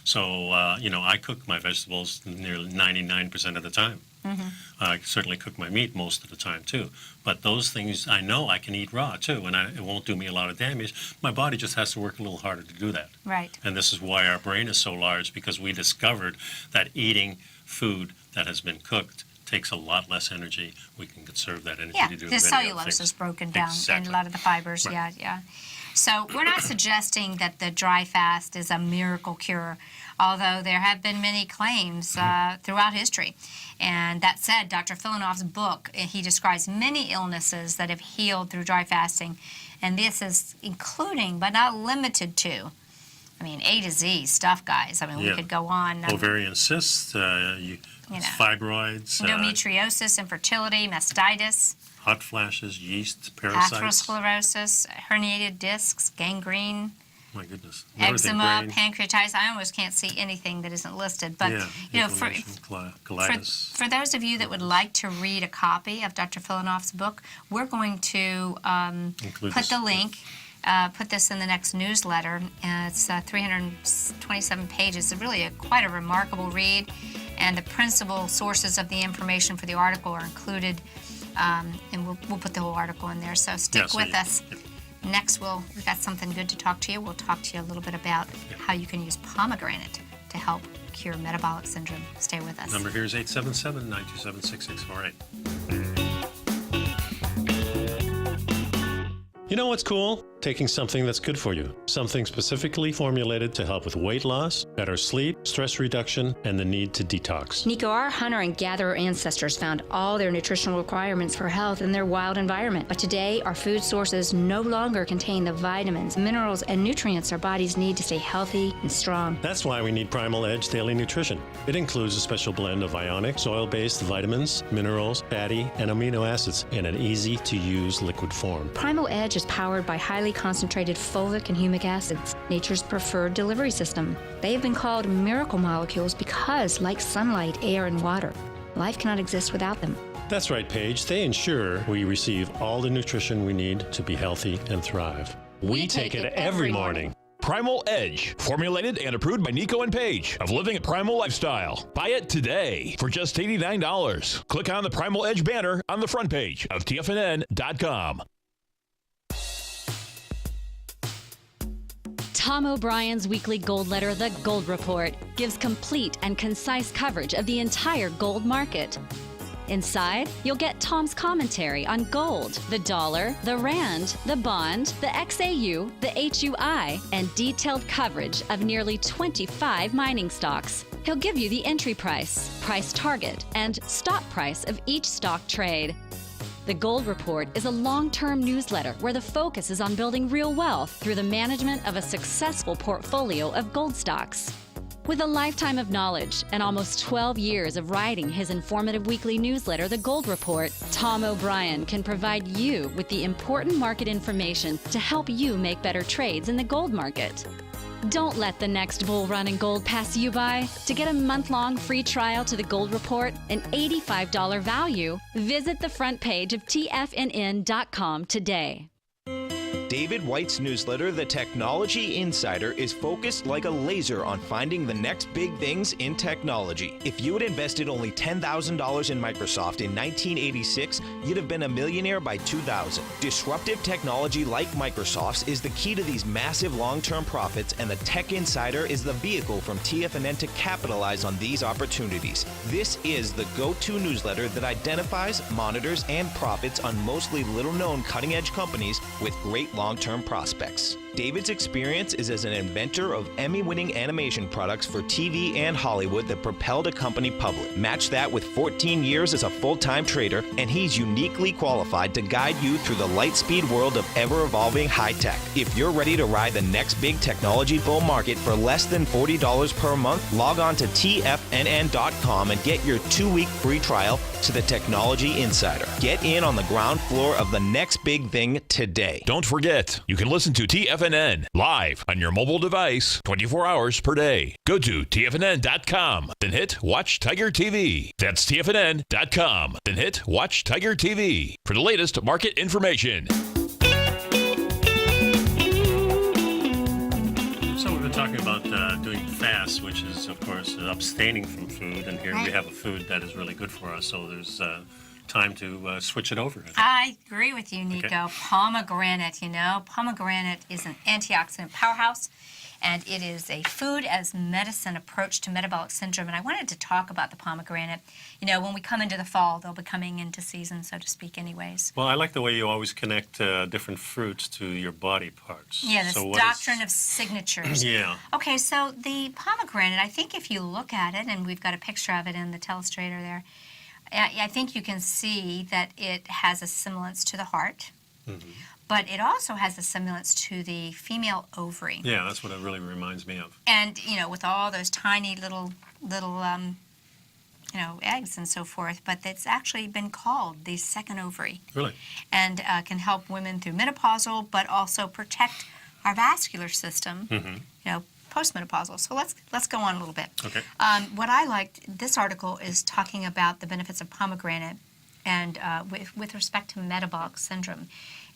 So, I cook my vegetables nearly 99% of the time. I certainly cook my meat most of the time, too. But those things I know I can eat raw, too, and it won't do me a lot of damage. My body just has to work a little harder to do that. Right. And this is why our brain is so large, because we discovered that eating food that has been cooked takes a lot less energy. We can conserve that energy to do the many cellulose other things. is broken down and a Exactly. lot of the fibers. Right. Yeah. So we're not suggesting that the dry fast is a miracle cure, although there have been many claims throughout history. And that said, Dr. Filanoff's book, he describes many illnesses that have healed through dry fasting, and this is including, but not limited to, A to Z stuff, guys. We could go on. Ovarian cysts, fibroids, endometriosis, infertility, mastitis, hot flashes, yeast, parasites. atherosclerosis, herniated discs, gangrene, My goodness. eczema, Brain. pancreatitis. I almost can't see anything that isn't listed. But inflammation, colitis. for those of you that would like to read a copy of Dr. Filanoff's book, we're going to put the link. Put this in the next newsletter. It's 327 pages. It's really quite a remarkable read, and the principal sources of the information for the article are included, and we'll put the whole article in there. So stick with us. Next, we've got something good to talk to you. We'll talk to you a little bit about how you can use pomegranate to help cure metabolic syndrome. Stay with us. Number here is 877-927-6648. You know what's cool? Taking something that's good for you. Something specifically formulated to help with weight loss, better sleep, stress reduction, and the need to detox. Nico, our hunter and gatherer ancestors found all their nutritional requirements for health in their wild environment. But today, our food sources no longer contain the vitamins, minerals, and nutrients our bodies need to stay healthy and strong. That's why we need Primal Edge Daily Nutrition. It includes a special blend of ionic, soil-based vitamins, minerals, fatty, and amino acids in an easy-to-use liquid form. Primal Edge is powered by highly concentrated fulvic and humic acids, nature's preferred delivery system. They have been called miracle molecules because, like sunlight, air, and water, life cannot exist without them. That's right, Paige. They ensure we receive all the nutrition we need to be healthy and thrive. We take it every morning. Primal Edge, formulated and approved by Nico and Paige of Living a Primal Lifestyle. Buy it today for just $89. Click on the Primal Edge banner on the front page of TFNN.com. Tom O'Brien's weekly gold letter, The Gold Report, gives complete and concise coverage of the entire gold market. Inside, you'll get Tom's commentary on gold, the dollar, the rand, the bond, the XAU, the HUI, and detailed coverage of nearly 25 mining stocks. He'll give you the entry price, price target, and stop price of each stock trade. The Gold Report is a long-term newsletter where the focus is on building real wealth through the management of a successful portfolio of gold stocks. With a lifetime of knowledge and almost 12 years of writing his informative weekly newsletter, The Gold Report, Tom O'Brien can provide you with the important market information to help you make better trades in the gold market. Don't let the next bull run in gold pass you by. To get a month-long free trial to the Gold Report, an $85 value, visit the front page of TFNN.com today. David White's newsletter, The Technology Insider, is focused like a laser on finding the next big things in technology. If you had invested only $10,000 in Microsoft in 1986, you'd have been a millionaire by 2000. Disruptive technology like Microsoft's is the key to these massive long-term profits, and the Tech Insider is the vehicle from TFNN to capitalize on these opportunities. This is the go-to newsletter that identifies, monitors, and profits on mostly little-known cutting-edge companies with great long-term prospects. David's experience is as an inventor of Emmy-winning animation products for TV and Hollywood that propelled a company public. Match that with 14 years as a full-time trader, and he's uniquely qualified to guide you through the light-speed world of ever-evolving high-tech. If you're ready to ride the next big technology bull market for less than $40 per month, log on to TFNN.com and get your 2-week free trial to the Technology Insider. Get in on the ground floor of the next big thing today. Don't forget, you can listen to TFNN live on your mobile device 24 hours per day. Go to TFNN.com, then hit Watch Tiger TV. That's TFNN.com, then hit Watch Tiger TV for the latest market information. So we've been talking about doing fast, which is, of course, abstaining from food. And here we have a food that is really good for us. So there's time to switch it over. I agree with you, Nico. Okay. Pomegranate, pomegranate is an antioxidant powerhouse, and it is a food as medicine approach to metabolic syndrome. And I wanted to talk about the pomegranate. When we come into the fall, they'll be coming into season, so to speak, anyways. Well, I like the way you always connect different fruits to your body parts. Yeah, this doctrine of signatures. Yeah. Okay, so the pomegranate, I think if you look at it, and we've got a picture of it in the telestrator there, I think you can see that it has a semblance to the heart, but it also has a semblance to the female ovary. Yeah, that's what it really reminds me of. And, with all those tiny little eggs and so forth, but it's actually been called the second ovary. Really? And can help women through menopausal, but also protect our vascular system, postmenopausal. So let's go on a little bit. Okay. What I liked, this article is talking about the benefits of pomegranate and with respect to metabolic syndrome.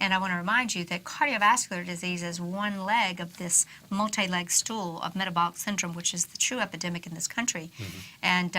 And I want to remind you that cardiovascular disease is one leg of this multi-leg stool of metabolic syndrome, which is the true epidemic in this country. And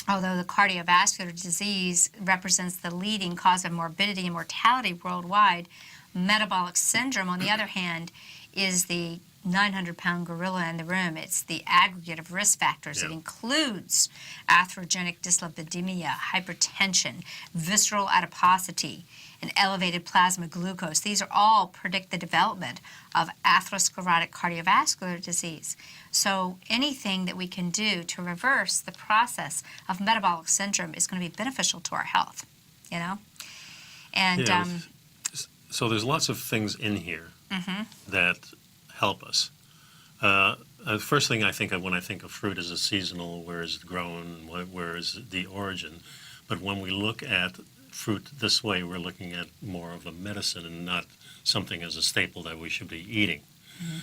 although the cardiovascular disease represents the leading cause of morbidity and mortality worldwide, metabolic syndrome, on the other hand, is the 900-pound gorilla in the room. It's the aggregate of risk factors. Yeah. It includes atherogenic dyslipidemia, hypertension, visceral adiposity, and elevated plasma glucose. These are all predict the development of atherosclerotic cardiovascular disease. So anything that we can do to reverse the process of metabolic syndrome is going to be beneficial to our health, And so there's lots of things in here that help us. The first thing I think of when I think of fruit is a seasonal, where is it grown, where is the origin. But when we look at fruit this way, we're looking at more of a medicine and not something as a staple that we should be eating.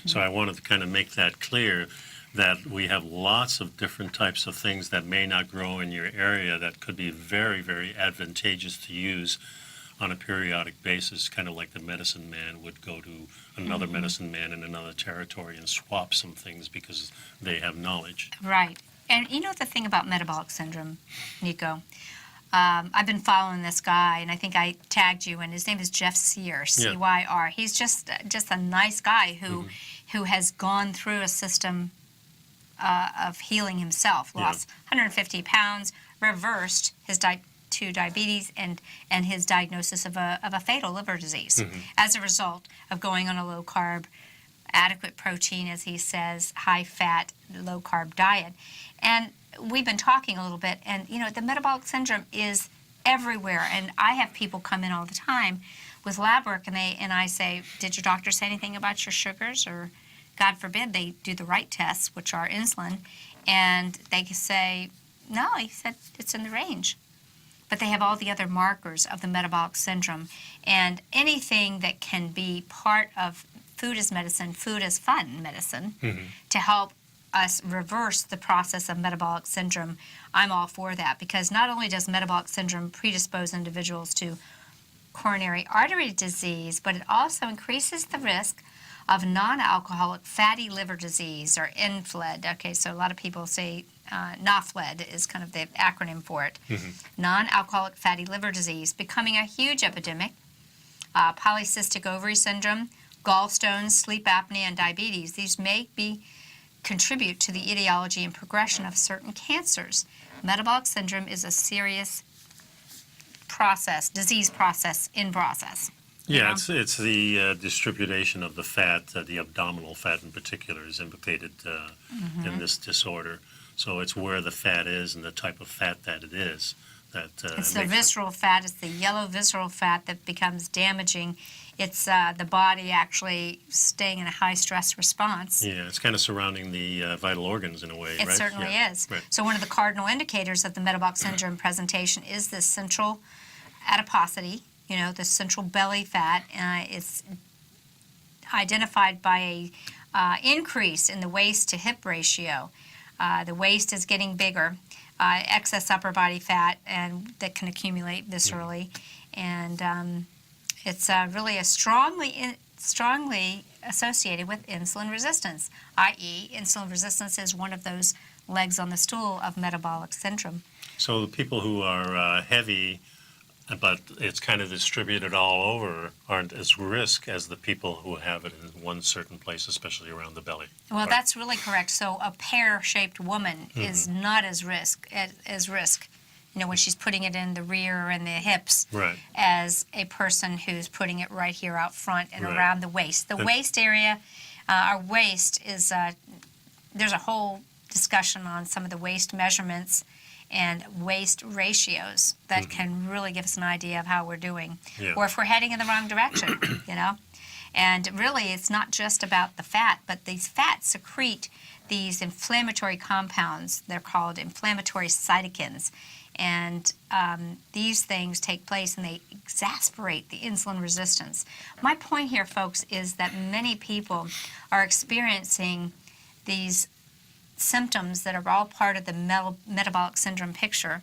So I wanted to kind of make that clear, that we have lots of different types of things that may not grow in your area that could be very, very advantageous to use on a periodic basis, kind of like the medicine man would go to another medicine man in another territory and swap some things because they have knowledge. Right. And the thing about metabolic syndrome, Nico, I've been following this guy, and I think I tagged you, and his name is Jeff Cyr, C-Y-R. He's just a nice guy who has gone through a system of healing himself, lost 150 pounds, reversed his type 2 diabetes and his diagnosis of a fatal liver disease as a result of going on a low-carb, adequate protein, as he says, high-fat, low-carb diet. And we've been talking a little bit, and the metabolic syndrome is everywhere. And I have people come in all the time with lab work, and I say, did your doctor say anything about your sugars? Or, God forbid, they do the right tests, which are insulin, and they say, no, he said it's in the range. But they have all the other markers of the metabolic syndrome. And anything that can be part of food as medicine, food as fun medicine, to help us reverse the process of metabolic syndrome, I'm all for that. Because not only does metabolic syndrome predispose individuals to coronary artery disease, but it also increases the risk of non-alcoholic fatty liver disease, or NFLD. Okay, so a lot of people say NAFLD is kind of the acronym for it. Non-alcoholic fatty liver disease becoming a huge epidemic. Polycystic ovary syndrome, gallstones, sleep apnea, and diabetes. These may contribute to the etiology and progression of certain cancers. Metabolic syndrome is a serious disease process in process. Yeah, it's the distribution of the fat, the abdominal fat in particular, is implicated in this disorder. So it's where the fat is and the type of fat that it is. It's the visceral fat. It's the yellow visceral fat that becomes damaging. It's the body actually staying in a high stress response. Yeah, it's kind of surrounding the vital organs in a way, right? It certainly is. Right. So one of the cardinal indicators of the metabolic syndrome presentation is this central adiposity, the central belly fat. It's identified by a increase in the waist to hip ratio. The waist is getting bigger. Excess upper body fat and that can accumulate viscerally, and it's really a strongly associated with insulin resistance, i.e. insulin resistance is one of those legs on the stool of metabolic syndrome. So the people who are heavy, but it's kind of distributed all over, aren't as risk as the people who have it in one certain place, especially around the belly. Well, that's really correct. So a pear-shaped woman is not as risk, when she's putting it in the rear and the hips, as a person who's putting it right here out front and around the waist. The waist area, our waist is, there's a whole discussion on some of the waist measurements and waist ratios that can really give us an idea of how we're doing, or if we're heading in the wrong direction, And really, it's not just about the fat, but these fats secrete these inflammatory compounds. They're called inflammatory cytokines. And these things take place and they exasperate the insulin resistance. My point here, folks, is that many people are experiencing these symptoms that are all part of the metabolic syndrome picture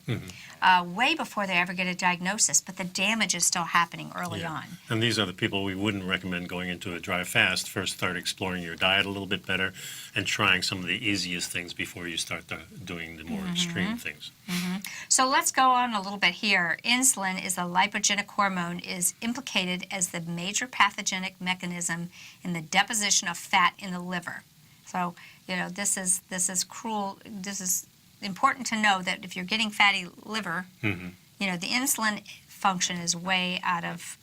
way before they ever get a diagnosis, but the damage is still happening early on. And these are the people we wouldn't recommend going into a dry fast. First, start exploring your diet a little bit better and trying some of the easiest things before you start doing the more extreme things. So let's go on a little bit here. Insulin is a lipogenic hormone, is implicated as the major pathogenic mechanism in the deposition of fat in the liver. So, this is cruel. This is important to know that if you're getting fatty liver, the insulin function is way out of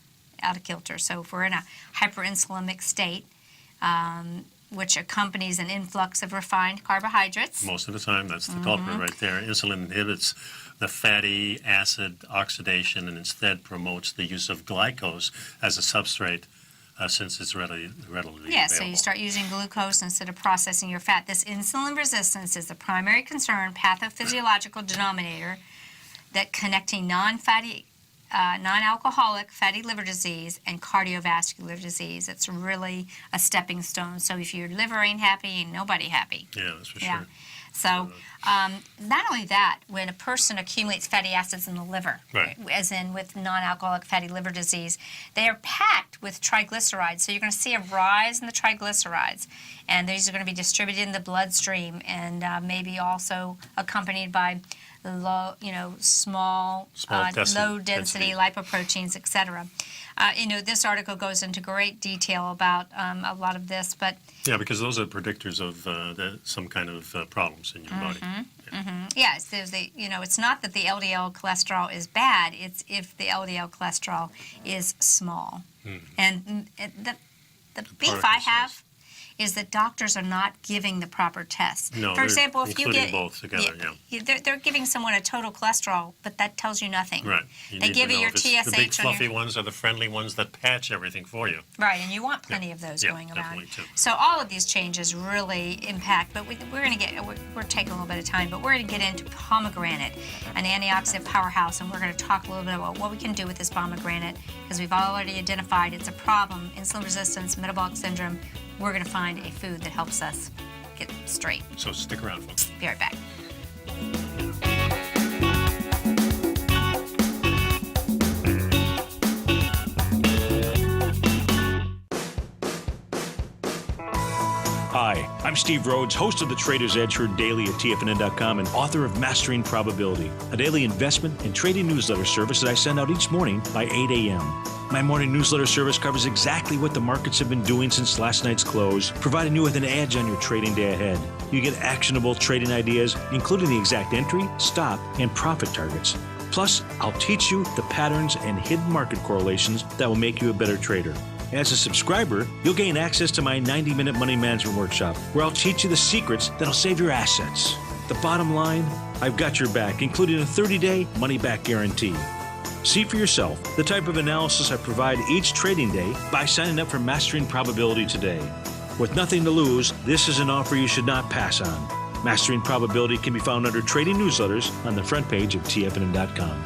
kilter. So if we're in a hyperinsulinic state, which accompanies an influx of refined carbohydrates. Most of the time, that's the culprit right there. Insulin inhibits the fatty acid oxidation and instead promotes the use of glycose as a substrate. Since it's readily available. So you start using glucose instead of processing your fat. This insulin resistance is the primary concern pathophysiological denominator that connecting non-alcoholic fatty liver disease and cardiovascular disease. It's really a stepping stone. So if your liver ain't happy, ain't nobody happy. Yeah, that's for sure. So not only that, when a person accumulates fatty acids in the liver, as in with non-alcoholic fatty liver disease, they are packed with triglycerides. So you're going to see a rise in the triglycerides, and these are going to be distributed in the bloodstream, and maybe also accompanied by low density lipoproteins, etc. This article goes into great detail about a lot of this, but because those are predictors of some kind of problems in your body. Yes, it's not that the LDL cholesterol is bad; it's if the LDL cholesterol is small. And the beef I have is that doctors are not giving the proper tests. No, For example, if you including get both together, they're giving someone a total cholesterol, but that tells you nothing. Right. They give you your TSH. The big on your- fluffy ones are the friendly ones that patch everything for you. Right, and you want plenty of those Yeah, going around. definitely too. So all of these changes really impact, but we're taking a little bit of time, but we're going to get into pomegranate, an antioxidant powerhouse, and we're going to talk a little bit about what we can do with this pomegranate, because we've already identified it's a problem, insulin resistance, metabolic syndrome. We're going to find a food that helps us get straight. So stick around, folks. Be right back. Hi, I'm Steve Rhodes, host of the Trader's Edge, heard daily at TFNN.com and author of Mastering Probability, a daily investment and trading newsletter service that I send out each morning by 8 a.m. My morning newsletter service covers exactly what the markets have been doing since last night's close, providing you with an edge on your trading day ahead. You get actionable trading ideas, including the exact entry, stop, and profit targets. Plus, I'll teach you the patterns and hidden market correlations that will make you a better trader. As a subscriber, you'll gain access to my 90-minute money management workshop, where I'll teach you the secrets that'll save your assets. The bottom line, I've got your back, including a 30-day money-back guarantee. See for yourself the type of analysis I provide each trading day by signing up for Mastering Probability today. With nothing to lose, this is an offer you should not pass on. Mastering Probability can be found under Trading Newsletters on the front page of TFNN.com.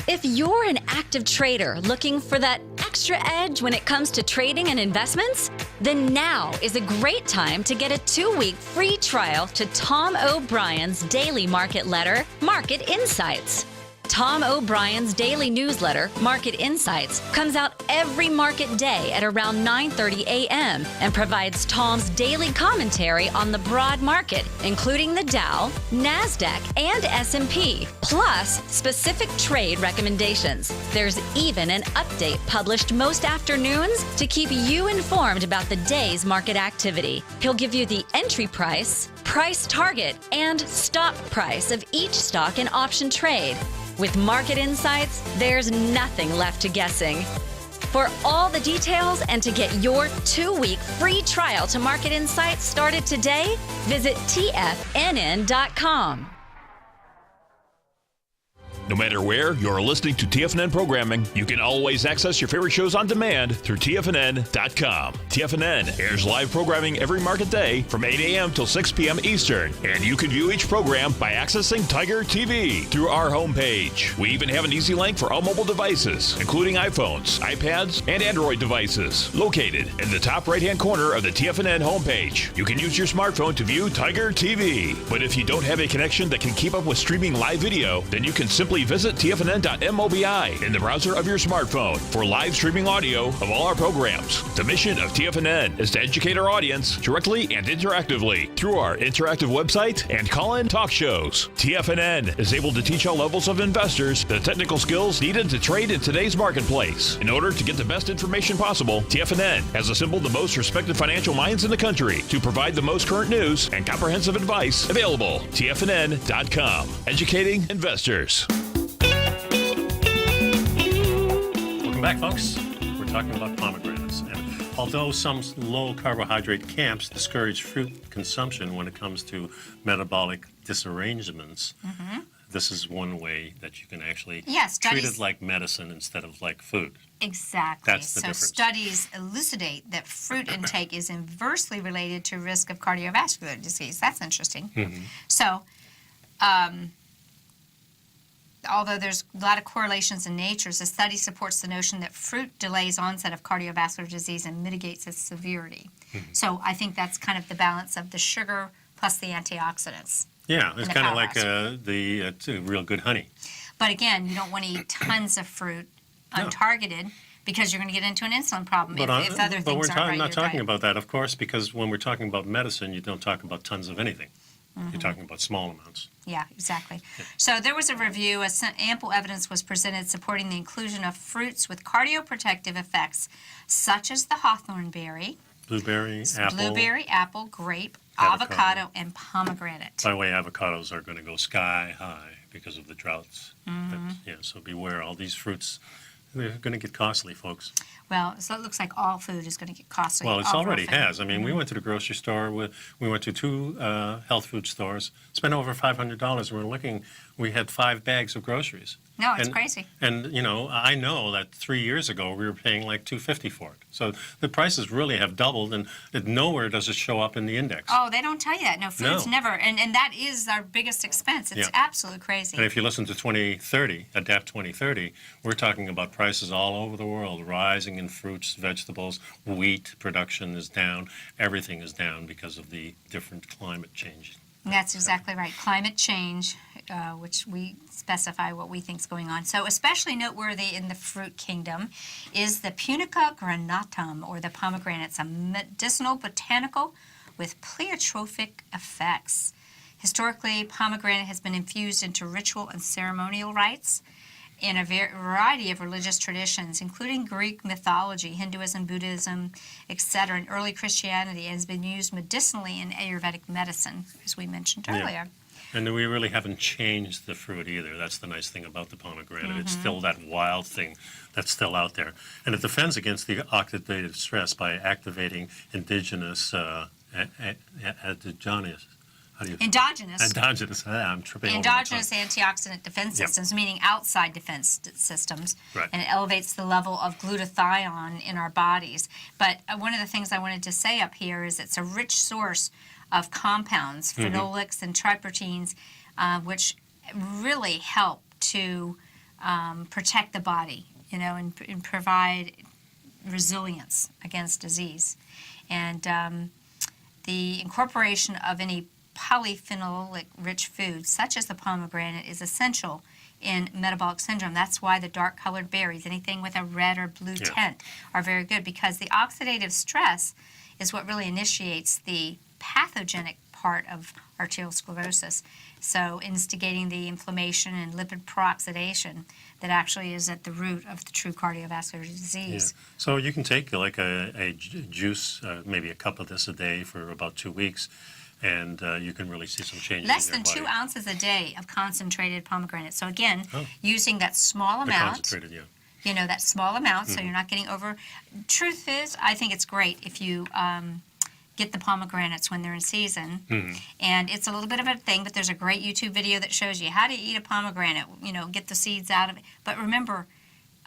If you're an active trader looking for that extra edge when it comes to trading and investments, then now is a great time to get a 2-week free trial to Tom O'Brien's daily market letter, Market Insights. Tom O'Brien's daily newsletter, Market Insights, comes out every market day at around 9:30 a.m. and provides Tom's daily commentary on the broad market, including the Dow, NASDAQ, and S&P, plus specific trade recommendations. There's even an update published most afternoons to keep you informed about the day's market activity. He'll give you the entry price, price target, and stop price of each stock and option trade. With Market Insights, there's nothing left to guessing. For all the details and to get your 2-week free trial to Market Insights started today, visit TFNN.com. No matter where you're listening to TFNN programming, you can always access your favorite shows on demand through TFNN.com. TFNN airs live programming every market day from 8 a.m. till 6 p.m. Eastern, and you can view each program by accessing Tiger TV through our homepage. We even have an easy link for all mobile devices, including iPhones, iPads, and Android devices, located in the top right-hand corner of the TFNN homepage. You can use your smartphone to view Tiger TV, but if you don't have a connection that can keep up with streaming live video, then you can simply visit TFNN.mobi in the browser of your smartphone for live streaming audio of all our programs. The mission of TFNN is to educate our audience directly and interactively through our interactive website and call-in talk shows. TFNN is able to teach all levels of investors the technical skills needed to trade in today's marketplace. In order to get the best information possible, TFNN has assembled the most respected financial minds in the country to provide the most current news and comprehensive advice available. TFNN.com, educating investors. Welcome back, folks. We're talking about pomegranates. And although some low-carbohydrate camps discourage fruit consumption when it comes to metabolic disarrangements, this is one way that you can actually treat it like medicine instead of like food. Exactly. That's the difference. Studies elucidate that fruit intake is inversely related to risk of cardiovascular disease. That's interesting. So, although there's a lot of correlations in nature, the study supports the notion that fruit delays onset of cardiovascular disease and mitigates its severity. So I think that's kind of the balance of the sugar plus the antioxidants. Yeah, it's the kind of like powerhouse. the real good honey. But again, you don't want to eat tons of fruit untargeted because you're going to get into an insulin problem if other things aren't right in your not talking diet. about that, of course, because when we're talking about medicine, you don't talk about tons of anything. You're talking about small amounts. Yeah, exactly. So there was a review, ample evidence was presented supporting the inclusion of fruits with cardioprotective effects, such as the hawthorn berry, Blueberry, apple, grape, avocado, and pomegranate. By the way, avocados are going to go sky high because of the droughts. So beware, all these fruits, they're going to get costly, folks. Well, so it looks like all food is going to get costly. Well, it all already often. has. I mean, we went to the grocery store. We went to 2 health food stores, spent over $500. We were looking, we had 5 bags of groceries. No, it's crazy. And, you know, I know that 3 years ago we were paying like $2.50 for it. So the prices really have doubled, and nowhere does it show up in the index. Oh, they don't tell you that. No, food's No. never. And that is our biggest expense. It's absolutely crazy. And if you listen to 2030, Adapt 2030, we're talking about prices all over the world, rising in fruits, vegetables, wheat production is down. Everything is down because of the different climate change. That's exactly right. Climate change, which we specify what we think is going on. So especially noteworthy in the fruit kingdom is the Punica granatum, or the pomegranate. It's a medicinal botanical with pleiotropic effects. Historically, pomegranate has been infused into ritual and ceremonial rites in a variety of religious traditions, including Greek mythology, Hinduism, Buddhism, etc. And early Christianity has been used medicinally in Ayurvedic medicine, as we mentioned earlier. And we really haven't changed the fruit either. That's the nice thing about the pomegranate. It's still that wild thing that's still out there. And it defends against the oxidative stress by activating indigenous endogenous. I'm tripping Endogenous antioxidant defense systems, meaning outside defense systems, Right. and it elevates the level of glutathione in our bodies. But one of the things I wanted to say up here is it's a rich source of compounds, phenolics and triproteins, which really help to protect the body, you know, and provide resilience against disease. And the incorporation of any polyphenolic-rich foods, such as the pomegranate, is essential in metabolic syndrome. That's why the dark-colored berries, anything with a red or blue tint, are very good, because the oxidative stress is what really initiates the pathogenic part of arteriosclerosis, so instigating the inflammation and lipid peroxidation that actually is at the root of the true cardiovascular disease. So you can take like a juice, maybe a cup of this a day for about 2 weeks, and you can really see some changes Less in your than body. 2 ounces a day of concentrated pomegranate. So again, using that small The amount, concentrated, you know, that small amount, so you're not getting over. Truth is, I think it's great if you get the pomegranates when they're in season. And it's a little bit of a thing, but there's a great YouTube video that shows you how to eat a pomegranate, you know, get the seeds out of it. But remember,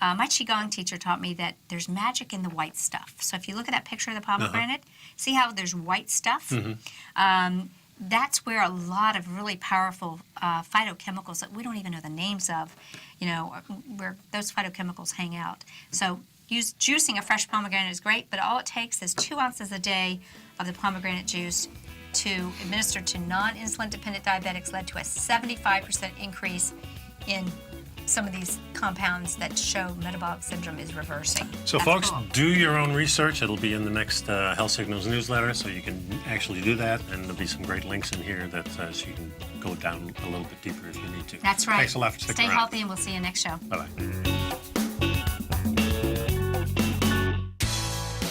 my Qigong teacher taught me that there's magic in the white stuff. So if you look at that picture of the pomegranate, see how there's white stuff? That's where a lot of really powerful phytochemicals that we don't even know the names of, you know, where those phytochemicals hang out. So juicing a fresh pomegranate is great, but all it takes is 2 ounces a day of the pomegranate juice to administer to non-insulin dependent diabetics led to a 75% increase in some of these compounds that show metabolic syndrome is reversing. So That's folks, cool. do your own research. It'll be in the next Health Signals newsletter, so you can actually do that, and there'll be some great links in here that so you can go down a little bit deeper if you need to. That's right. Thanks a lot for sticking Stay around. healthy, and we'll see you next show. Bye-bye.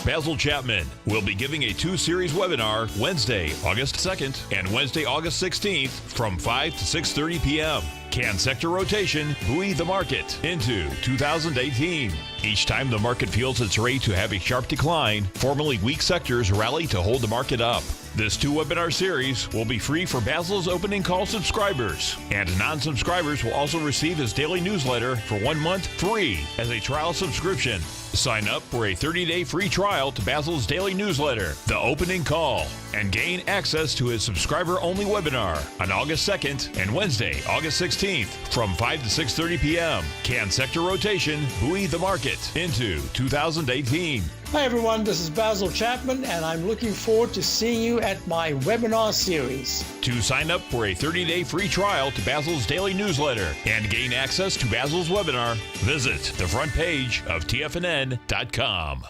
Basil Chapman will be giving a 2-series webinar Wednesday, August 2nd and Wednesday, August 16th from 5 to 6:30 p.m. Can sector rotation buoy the market into 2018? Each time the market feels it's ready to have a sharp decline, formerly weak sectors rally to hold the market up. This 2-webinar series will be free for Basil's opening call subscribers, and non-subscribers will also receive his daily newsletter for 1 month free as a trial subscription. Sign up for a 30-day free trial to Basil's daily newsletter, The Opening Call, and gain access to his subscriber-only webinar on August 2nd and Wednesday, August 16th from 5 to 6:30 p.m. Can sector rotation buoy the market into 2018? Hi everyone, this is Basil Chapman, and I'm looking forward to seeing you at my webinar series. To sign up for a 30-day free trial to Basil's daily newsletter and gain access to Basil's webinar, visit the front page of TFNN.com.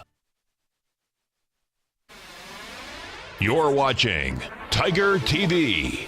You're watching Tiger TV.